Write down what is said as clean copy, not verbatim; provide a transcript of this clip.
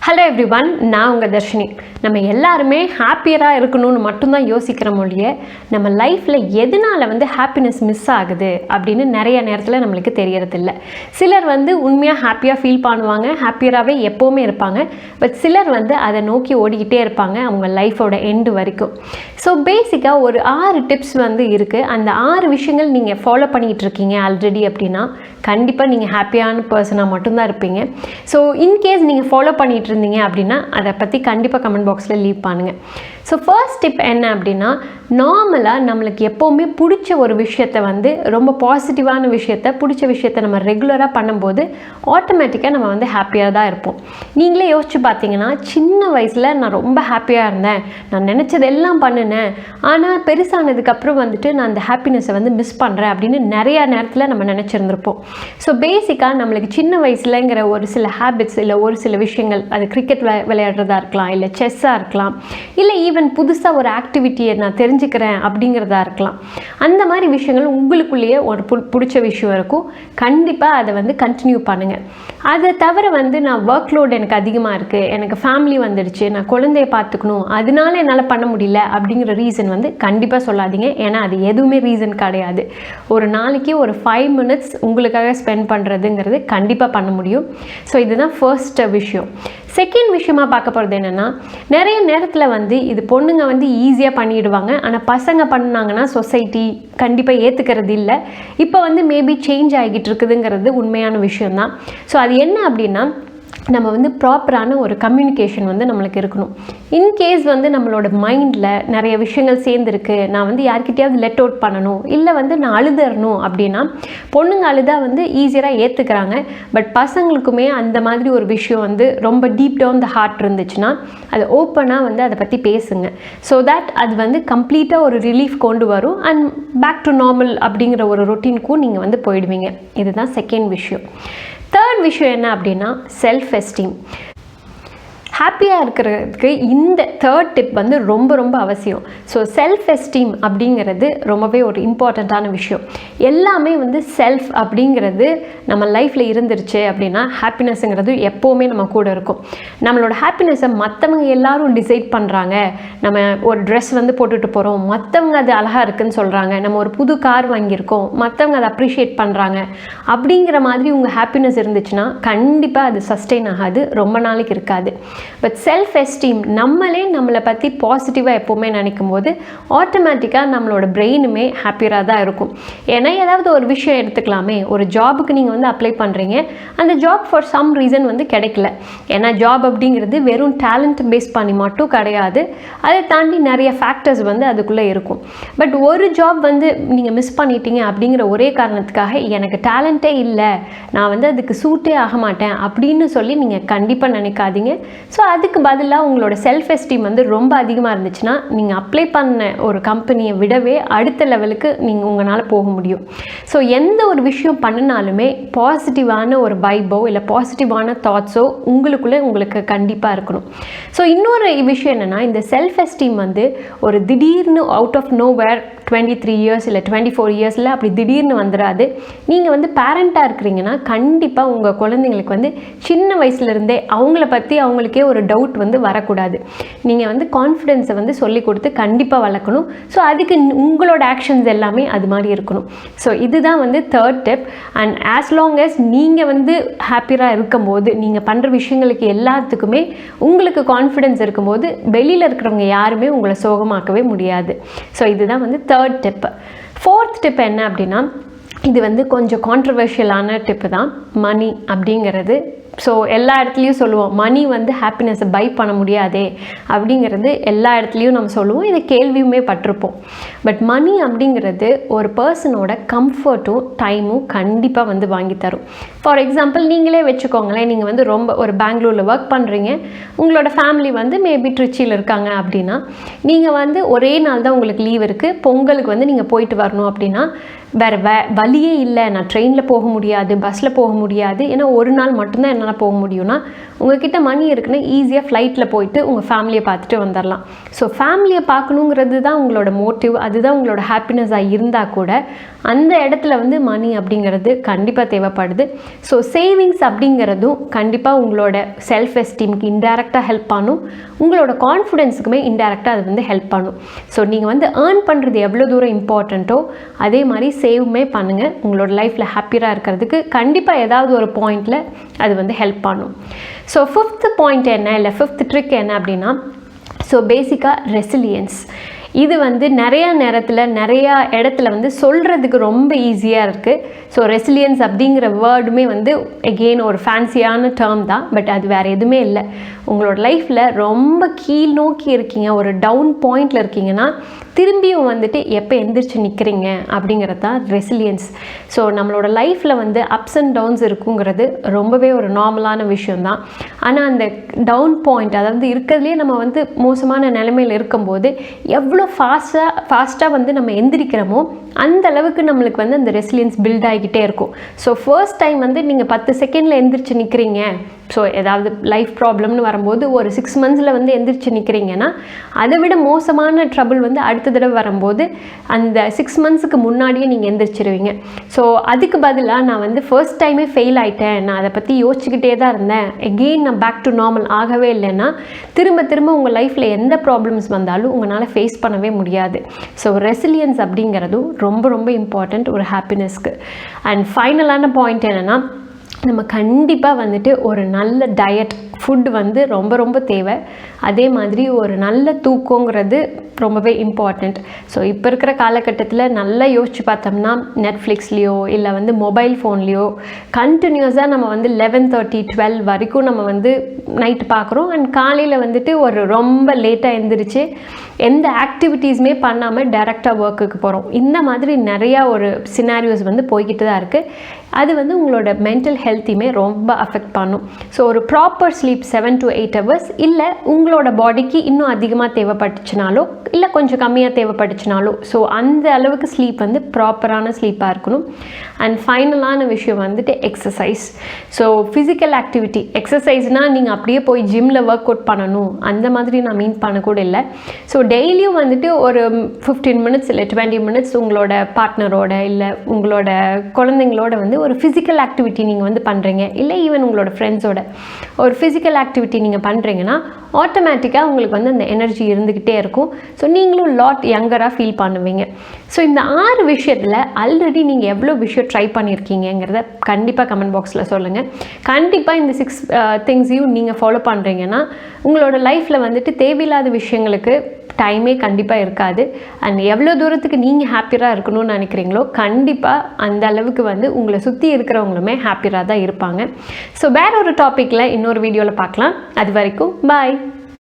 Hello everyone, நான் உங்கள் தர்ஷினி. நம்ம எல்லாருமே ஹாப்பியராக இருக்கணும்னு மட்டும்தான் யோசிக்கிற மொழியே நம்ம லைஃப்பில் எதனால் ஹாப்பினஸ் மிஸ் ஆகுது அப்படின்னு நிறைய நேரத்தில் நம்மளுக்கு தெரியறதில்ல. சிலர் உண்மையாக ஹாப்பியாக ஃபீல் பண்ணுவாங்க, ஹாப்பியராகவே எப்போவுமே இருப்பாங்க. பட் சிலர் அதை நோக்கி ஓடிக்கிட்டே இருப்பாங்க அவங்க லைஃபோட எண்டு வரைக்கும். ஸோ பேசிக்காக ஒரு 6 டிப்ஸ் இருக்குது. அந்த 6 விஷயங்கள் நீங்கள் ஃபாலோ பண்ணிகிட்டு இருக்கீங்க ஆல்ரெடி அப்படின்னா கண்டிப்பாக நீங்கள் ஹாப்பியான பர்சனாக மட்டும்தான் இருப்பீங்க. ஸோ இன்கேஸ் நீங்கள் ஃபாலோ பண்ணிகிட்டு இருந்தீங்க அப்படின்னா அதை பற்றி கண்டிப்பாக கமெண்ட் பாக்ஸில் லீவ் பண்ணுங்கள். ஸோ ஃபர்ஸ்ட் டிப் என்ன அப்படின்னா, நார்மலாக நம்மளுக்கு எப்போவுமே பிடிச்ச ஒரு விஷயத்தை ரொம்ப பாசிட்டிவான விஷயத்தை பிடிச்ச விஷயத்தை நம்ம ரெகுலராக பண்ணும்போது ஆட்டோமேட்டிக்காக நம்ம ஹாப்பியாக தான் இருப்போம். நீங்களே யோசிச்சு பார்த்தீங்கன்னா, சின்ன வயசில் நான் ரொம்ப ஹாப்பியாக இருந்தேன், நான் நினச்சதெல்லாம் பண்ணினேன், ஆனால் பெருசானதுக்கப்புறம் நான் அந்த ஹாப்பினஸை மிஸ் பண்ணுறேன் அப்படின்னு நிறையா நேரத்தில் நம்ம நினச்சிருந்துருப்போம். ஸோ பேசிக்காக நம்மளுக்கு சின்ன வயசுலங்கிற ஒரு சில ஹேபிட்ஸ் இல்லை ஒரு சில விஷயங்கள், அது கிரிக்கெட் விளையாடுறதா இருக்கலாம், இல்லை செஸ்ஸாக இருக்கலாம், இல்லை ஈவன் புதுசாக ஒரு ஆக்டிவிட்டியை நான் தெரிஞ்சுக்கிறேன் அப்படிங்கிறதா இருக்கலாம். அந்த மாதிரி விஷயங்கள் உங்களுக்குள்ளேயே ஒரு பிடிச்ச விஷயம் இருக்கும். கண்டிப்பாக அதை கண்டினியூ பண்ணுங்கள். அதை தவிர நான் ஒர்க் லோட் எனக்கு அதிகமாக இருக்குது, எனக்கு ஃபேமிலி வந்துடுச்சு, நான் குழந்தைய பார்த்துக்கணும், அதனால என்னால் பண்ண முடியல அப்படிங்கிற ரீசன் கண்டிப்பாக சொல்லாதீங்க. ஏன்னா அது எதுவுமே ரீசன் கிடையாது. ஒரு நாளைக்கு ஒரு 5 மினிட்ஸ் உங்களுக்காக ஸ்பெண்ட் பண்ணுறதுங்கிறது கண்டிப்பாக பண்ண முடியும். ஸோ இதுதான் ஃபர்ஸ்ட் விஷயம். செகண்ட் விஷயமாக பார்க்க போகிறது என்னென்னா, நிறைய நேரத்தில் இது பொண்ணுங்க ஈஸியாக பண்ணிடுவாங்க, ஆனால் பசங்க பண்ணாங்கன்னா சொசைட்டி கண்டிப்பாக ஏற்றுக்கிறது இல்லை. இப்போ மேபி சேஞ்ச் ஆகிட்டு இருக்குதுங்கிறது உண்மையான விஷயந்தான். ஸோ அது என்ன அப்படின்னா, நம்ம ப்ராப்பரான ஒரு கம்யூனிகேஷன் நம்மளுக்கு இருக்கணும். இன்கேஸ் நம்மளோட மைண்டில் நிறைய விஷயங்கள் சேர்ந்துருக்கு, நான் யார்கிட்டையாவது லெட் அவுட் பண்ணணும், இல்லை நான் அழுதறணும் அப்படின்னா, பொண்ணுங்க அழுதா ஈஸியராக ஏற்றுக்கிறாங்க. பட் பசங்களுக்குமே அந்த மாதிரி ஒரு விஷயம் ரொம்ப டீப் டவுன் த ஹார்ட் இருந்துச்சுன்னா அது ஓப்பனாக அதை பற்றி பேசுங்க. ஸோ தட் அது கம்ப்ளீட்டாக ஒரு ரிலீஃப் கொண்டு வரும் அண்ட் பேக் டு நார்மல் அப்படிங்கிற ஒரு ரொட்டீனுக்கும் நீங்கள் போயிடுவீங்க. இதுதான் செகண்ட் விஷயம். தேர்ட் விஷயம் என்ன அப்படின்னா, செல்ஃப் எஸ்டீம். ஹாப்பியாக இருக்கிறதுக்கு இந்த தேர்ட் டிப் ரொம்ப ரொம்ப அவசியம். ஸோ செல்ஃப் எஸ்டீம் அப்படிங்கிறது ரொம்பவே ஒரு இம்பார்ட்டண்ட்டான விஷயம். எல்லாமே செல்ஃப் அப்படிங்கிறது நம்ம லைஃப்பில் இருந்துருச்சு அப்படின்னா ஹாப்பினஸ்ங்கிறது எப்போவுமே நம்ம கூட இருக்கும். நம்மளோட ஹாப்பினஸை மற்றவங்க எல்லாரும் டிசைட் பண்ணுறாங்க. நம்ம ஒரு ட்ரெஸ் போட்டுட்டு போகிறோம், மற்றவங்க அது அழகாக இருக்குதுன்னு சொல்கிறாங்க. நம்ம ஒரு புது கார் வாங்கியிருக்கோம், மற்றவங்க அதை அப்ரிஷியேட் பண்ணுறாங்க. அப்படிங்கிற மாதிரி உங்கள் ஹாப்பினஸ் இருந்துச்சுன்னா கண்டிப்பாக அது சஸ்டெயின் ஆகாது, ரொம்ப நாளைக்கு இருக்காது. பட் செல்ஃப் எஸ்டீம், நம்மளை பற்றி பாசிட்டிவாக எப்போவுமே நினைக்கும் போது ஆட்டோமேட்டிக்காக நம்மளோட பிரெயினுமே ஹாப்பியாக தான் இருக்கும். ஏன்னா ஏதாவது ஒரு விஷயம் எடுத்துக்கலாமே, ஒரு ஜாபுக்கு நீங்கள் அப்ளை பண்ணுறீங்க, அந்த ஜாப் ஃபார் சம் ரீசன் கிடைக்கல. ஏன்னா ஜாப் அப்படிங்கிறது வெறும் டேலண்ட் பேஸ் பண்ணி மட்டும் கிடையாது, அதை தாண்டி நிறைய ஃபேக்டர்ஸ் அதுக்குள்ளே இருக்கும். பட் ஒரு ஜாப் நீங்கள் மிஸ் பண்ணிட்டீங்க அப்படிங்கிற ஒரே காரணத்துக்காக எனக்கு டேலண்ட்டே இல்லை, நான் அதுக்கு சூட்டே ஆக மாட்டேன் அப்படின்னு சொல்லி நீங்கள் கண்டிப்பாக நினைக்காதீங்க. ஸோ அதுக்கு பதிலாக உங்களோட செல்ஃப் எஸ்டீம் ரொம்ப அதிகமாக இருந்துச்சுன்னா நீங்கள் அப்ளை பண்ண ஒரு கம்பெனியை விடவே அடுத்த லெவலுக்கு நீங்கள் உங்களால் போக முடியும். ஸோ எந்த ஒரு விஷயம் பண்ணினாலுமே பாசிட்டிவான ஒரு வைபோ இல்லை பாசிட்டிவான தாட்ஸோ உங்களுக்கு கண்டிப்பாக இருக்கணும். ஸோ இன்னொரு விஷயம் என்னென்னா, இந்த செல்ஃப் எஸ்டீம் ஒரு திடீர்னு out of nowhere 23 years இல்லை 24 இயர்ஸில் அப்படி திடீர்னு வந்துடாது. நீங்கள் பேரண்ட்டாக இருக்கிறீங்கன்னா கண்டிப்பாக உங்கள் குழந்தைங்களுக்கு சின்ன வயசுலேருந்தே அவங்கள பற்றி அவங்களுக்கே ஒரு டவுட் வரக்கூடாது. நீங்கள் கான்ஃபிடென்ஸை சொல்லிக் கொடுத்து கண்டிப்பாக வளர்க்கணும். ஸோ அதுக்கு உங்களோட ஆக்ஷன்ஸ் எல்லாமே அது மாதிரி இருக்கணும். ஸோ இதுதான் third tip. And as long as நீங்கள் ஹாப்பியாக இருக்கும்போது, நீங்கள் பண்ணுற விஷயங்களுக்கு எல்லாத்துக்குமே உங்களுக்கு கான்ஃபிடென்ஸ் இருக்கும்போது வெளியில் இருக்கிறவங்க யாருமே உங்களை சோகமாக்கவே முடியாது. ஸோ இதுதான் தேர்ட் டிப். ஃபோர்த் டிப் என்ன அப்படின்னா, இது கொஞ்சம் கான்ட்ரவர்ஷியலான டிப்பு தான். மணி அப்படிங்கிறது. ஸோ எல்லா இடத்துலையும் சொல்லுவோம், மணி ஹாப்பினஸை பை பண்ண முடியாதே அப்படிங்கிறது எல்லா இடத்துலையும் நம்ம சொல்லுவோம், இதை கேள்வியுமே பட்டிருப்போம். பட் மணி அப்படிங்கிறது ஒரு பர்சனோட கம்ஃபர்ட்டும் டைமும் கண்டிப்பாக வாங்கி தரும். ஃபார் எக்ஸாம்பிள் நீங்களே வச்சுக்கோங்களேன், நீங்கள் ரொம்ப ஒரு பெங்களூரில் ஒர்க் பண்ணுறீங்க, உங்களோட ஃபேமிலி மேபி ட்ரிச்சியில் இருக்காங்க அப்படின்னா, நீங்கள் ஒரே நாள் தான் உங்களுக்கு லீவ் இருக்குது, பொங்கலுக்கு நீங்கள் போயிட்டு வரணும் அப்படின்னா வேறு வழியே இல்லை, நான் ட்ரெயினில் போக முடியாது, பஸ்ஸில் போக முடியாது, ஏன்னா ஒரு நாள் மட்டும்தான் என்னால் போக முடியும்னா உங்ககிட்ட மணி இருக்குன்னா ஈஸியாக ஃப்ளைட்டில் போயிட்டு உங்கள் ஃபேமிலியை பார்த்துட்டு வந்துடலாம். ஸோ ஃபேமிலியை பார்க்கணுங்கிறது தான் உங்களோட மோட்டிவ், அதுதான் உங்களோட ஹாப்பினஸாக இருந்தால் கூட அந்த இடத்துல வந்து மணி அப்படிங்கிறது கண்டிப்பாக தேவைப்படுது. ஸோ சேவிங்ஸ் அப்படிங்கிறதும் கண்டிப்பாக உங்களோட செல்ஃப் எஸ்டீமுக்கு இன்டைரக்டாக ஹெல்ப் பண்ணும், உங்களோட கான்ஃபிடென்ஸுக்குமே இன்டைரக்டாக அது வந்து ஹெல்ப் பண்ணும். ஸோ நீங்கள் வந்து ஏர்ன் பண்ணுறது எவ்வளோ தூரம் இம்பார்ட்டண்ட்டோ அதே மாதிரி சேவுமே பண்ணுங்கள். உங்களோட லைஃப்பில் ஹாப்பியாக இருக்கிறதுக்கு கண்டிப்பாக ஏதாவது ஒரு பாயிண்டில் அது வந்து ஹெல்ப் பண்ணும். ஸோ 5th பாயிண்ட் என்ன, இல்லை 5th ட்ரிக் என்ன அப்படின்னா, ஸோ பேசிக்காக ரெசிலியன்ஸ். இது வந்து நிறையா நேரத்தில் நிறையா இடத்துல வந்து சொல்கிறதுக்கு ரொம்ப ஈஸியாக இருக்குது. ஸோ ரெசிலியன்ஸ் அப்படிங்கிற வேர்டுமே வந்து எகெயின் ஒரு ஃபேன்சியான டேர்ம் தான், பட் அது வேறு எதுவுமே இல்லை. உங்களோட லைஃப்பில் ரொம்ப கீழ் நோக்கி இருக்கீங்க, ஒரு டவுன் பாயிண்டில் இருக்கீங்கன்னா திரும்பியும் வந்துட்டு எப்போ எந்திரிச்சு நிற்கிறீங்க அப்படிங்கிறது தான் ரெசிலியன்ஸ். ஸோ நம்மளோட லைஃப்பில் வந்து அப்ஸ் அண்ட் டவுன்ஸ் இருக்குங்கிறது ரொம்பவே ஒரு நார்மலான விஷயந்தான். ஆனால் அந்த டவுன் பாயிண்ட், அதாவது இருக்கிறதுலே நம்ம வந்து மோசமான நிலைமையில் இருக்கும்போது எவ்வளோ ஃபாஸ்ட்டாக வந்து நம்ம எந்திரிக்கிறோமோ அந்த அளவுக்கு நம்மளுக்கு வந்து அந்த ரெசிலியன்ஸ் பில்ட் ஆகிக்கிட்டே இருக்கும். ஸோ ஃபர்ஸ்ட் டைம் வந்து நீங்கள் 10 செகண்டில் எந்திரிச்சு நிற்கிறீங்க, ஸோ ஏதாவது லைஃப் ப்ராப்ளம்னு வரும்போது ஒரு 6 மந்த்ஸில் வந்து எந்திரிச்சு நிற்கிறீங்கன்னா அதை விட மோசமான ட்ரபிள் வந்து அடுத்த தடவை வரும்போது அந்த 6 மந்த்ஸுக்கு முன்னாடியே நீங்கள் எந்திரிச்சிருவீங்க. ஸோ அதுக்கு பதிலாக நான் வந்து ஃபர்ஸ்ட் டைமே ஃபெயில் ஆகிட்டேன், நான் அதை பற்றி யோசிச்சுக்கிட்டே தான் இருந்தேன், எகெயின் நான் பேக் டு நார்மல் ஆகவே இல்லைன்னா திரும்ப திரும்ப உங்கள் லைஃப்பில் எந்த ப்ராப்ளம்ஸ் வந்தாலும் உங்களால் ஃபேஸ் பண்ணவே முடியாது. ஸோ ரெசிலியன்ஸ் அப்படிங்கிறதும் ரொம்ப ரொம்ப இம்பார்ட்டண்ட் ஒரு ஹாப்பினஸ்க்கு. அண்ட் ஃபைனலான பாயிண்ட் என்னென்னா, நம்ம கண்டிப்பாக வந்துட்டு ஒரு நல்ல டயட் ஃபுட் வந்து ரொம்ப ரொம்ப தேவை. அதே மாதிரி ஒரு நல்ல தூக்கங்கிறது ரொம்பவே இம்பார்ட்டண்ட். ஸோ இப்போ இருக்கிற காலகட்டத்தில் நல்லா யோசித்து பார்த்தோம்னா நெட்ஃப்ளிக்ஸ்லேயோ இல்லை வந்து மொபைல் ஃபோன்லேயோ கண்டினியூஸாக நம்ம வந்து 11:30 12 வரைக்கும் நம்ம வந்து நைட்டு பார்க்குறோம். அண்ட் காலையில் வந்துட்டு ஒரு ரொம்ப லேட்டாக எழுந்திரிச்சு எந்த ஆக்டிவிட்டீஸுமே பண்ணாமல் டைரெக்டாக ஒர்க்குக்கு போகிறோம். இந்த மாதிரி நிறையா ஒரு சினாரியோஸ் வந்து போய்கிட்டு தான் இருக்குது. அது வந்து உங்களோட மென்டல் ஹெல்த்தையுமே ரொம்ப அஃபெக்ட் பண்ணும். ஸோ ஒரு ப்ராப்பர் ஸ்லீப் 7 to 8 hours, இல்லை உங்களோட பாடிக்கு இன்னும் அதிகமாக தேவைப்பட்டுச்சுனாலோ இல்லை கொஞ்சம் கம்மியாக தேவைப்பட்டுச்சுனாலோ, ஸோ அந்த அளவுக்கு ஸ்லீப் வந்து ப்ராப்பரான ஸ்லீப்பாக இருக்கணும். அண்ட் ஃபைனலான விஷயம் வந்துட்டு எக்ஸசைஸ். ஸோ ஃபிசிக்கல் ஆக்டிவிட்டி, எக்ஸசைஸ்னால் நீங்கள் அப்படியே போய் ஜிம்மில் ஒர்க் அவுட் பண்ணணும் அந்த மாதிரி நான் மீன் பண்ணக்கூட இல்லை. ஸோ டெய்லியும் வந்துட்டு ஒரு 15 minutes இல்லை 20 minutes உங்களோட பார்ட்னரோட இல்லை உங்களோட குழந்தைங்களோட வந்து ஒரு ஃபிசிக்கல் ஆக்டிவிட்டி நீங்கள் வந்து பண்ணுறீங்க, இல்லை ஈவன் உங்களோட ஃப்ரெண்ட்ஸோட ஒரு ஃபிசிக்கல் ஆக்டிவிட்டி நீங்கள் பண்ணுறீங்கன்னா ஆட்டோமேட்டிக்காக உங்களுக்கு வந்து அந்த எனர்ஜி இருந்துக்கிட்டே இருக்கும். ஸோ நீங்களும் லாட் யங்கராக ஃபீல் பண்ணுவீங்க. ஸோ இந்த 6 விஷயத்தில் ஆல்ரெடி நீங்கள் எவ்வளோ விஷயம் ட்ரை பண்ணியிருக்கீங்கிறத கண்டிப்பாக கமெண்ட் பாக்ஸில் சொல்லுங்கள். கண்டிப்பாக இந்த 6 திங்ஸையும் நீங்கள் ஃபாலோ பண்ணுறீங்கன்னா உங்களோட லைஃப்பில் வந்துட்டு தேவையில்லாத விஷயங்களுக்கு டைமே கண்டிப்பாக இருக்காது. அண்ட் எவ்வளோ தூரத்துக்கு நீங்கள் ஹாப்பியாக இருக்கணும்னு நினைக்கிறீங்களோ கண்டிப்பாக அந்த அளவுக்கு வந்து உங்களை சுற்றி இருக்கிறவங்களுமே ஹாப்பியாக தான் இருப்பாங்க. ஸோ வேற ஒரு டாப்பிக்கில் இன்னொரு வீடியோவில் பார்க்கலாம். அது வரைக்கும் பாய்.